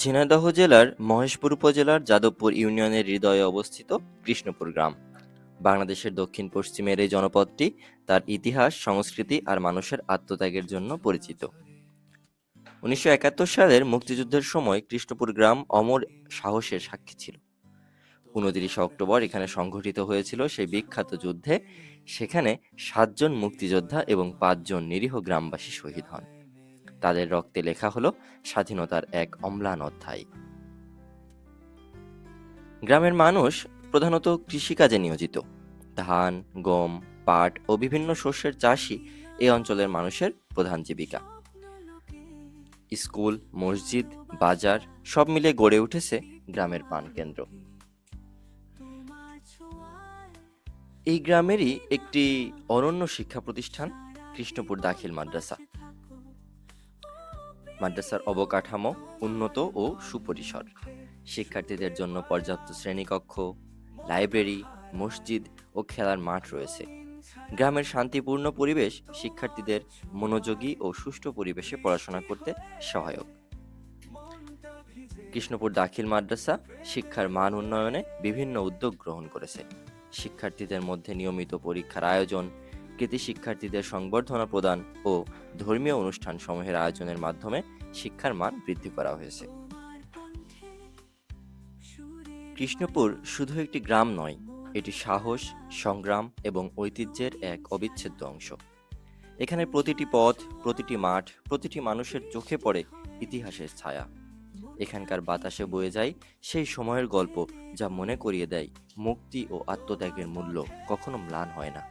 ঝিনাইদহ জেলার মহেশপুর উপজেলার যাদবপুর ইউনিয়নের হৃদয়ে অবস্থিত কৃষ্ণপুর গ্রাম বাংলাদেশের দক্ষিণ পশ্চিমের এই জনপদটি তার ইতিহাস, সংস্কৃতি আর মানুষের আত্মত্যাগের জন্য পরিচিত। 1971 সালের মুক্তিযুদ্ধের সময় কৃষ্ণপুর গ্রাম অমর সাহসের সাক্ষী ছিল। 29 অক্টোবর এখানে সংঘটিত হয়েছিল সেই বিখ্যাত যুদ্ধে। সেখানে 7 জন মুক্তিযোদ্ধা এবং 5 জন নিরীহ গ্রামবাসী শহীদ হন। তাদের রক্তে লেখা হলো স্বাধীনতার এক অম্লান অধ্যায়। গ্রামের মানুষ প্রধানত কৃষিকাজে নিয়োজিত। ধান, গম, পাট ও বিভিন্ন শস্যের চাষই এই অঞ্চলের মানুষের প্রধান জীবিকা। স্কুল, মসজিদ, বাজার সব মিলে গড়ে উঠেছে গ্রামের প্রাণকেন্দ্র। এই গ্রামেরই একটি অনন্য শিক্ষা প্রতিষ্ঠান কৃষ্ণপুর দাখিল মাদ্রাসা। মাদ্রাসার অবকাঠামো উন্নত ও সুপরিসর। শিক্ষার্থীদের জন্য পর্যাপ্ত শ্রেণীকক্ষ, লাইব্রেরি, মসজিদ ও খেলার মাঠ রয়েছে। গ্রামের শান্তিপূর্ণ পরিবেশ শিক্ষার্থীদের মনোযোগী ও সুষ্ঠু পরিবেশে পড়াশোনা করতে সহায়ক। কৃষ্ণপুর দাখিল মাদ্রাসা শিক্ষার মান উন্নয়নে বিভিন্ন উদ্যোগ গ্রহণ করেছে। শিক্ষার্থীদের মধ্যে নিয়মিত পরীক্ষার আয়োজন, কৃতি শিক্ষার্থীদের সংবর্ধনা প্রদান ও ধর্মীয় অনুষ্ঠান সমূহের আয়োজনের মাধ্যমে শিক্ষার মান বৃদ্ধি করা হয়েছে। কৃষ্ণপুর শুধু একটি গ্রাম নয়, এটি সাহস, সংগ্রাম এবং ঐতিহ্যের এক অবিচ্ছেদ্য অংশ। এখানে প্রতিটি পথ, প্রতিটি মাঠ, প্রতিটি মানুষের চোখে পড়ে ইতিহাসের ছায়া। এখানকার বাতাসে বয়ে যায় সেই সময়ের গল্প, যা মনে করিয়ে দেয় মুক্তি ও আত্মত্যাগের মূল্য কখনো ম্লান হয় না।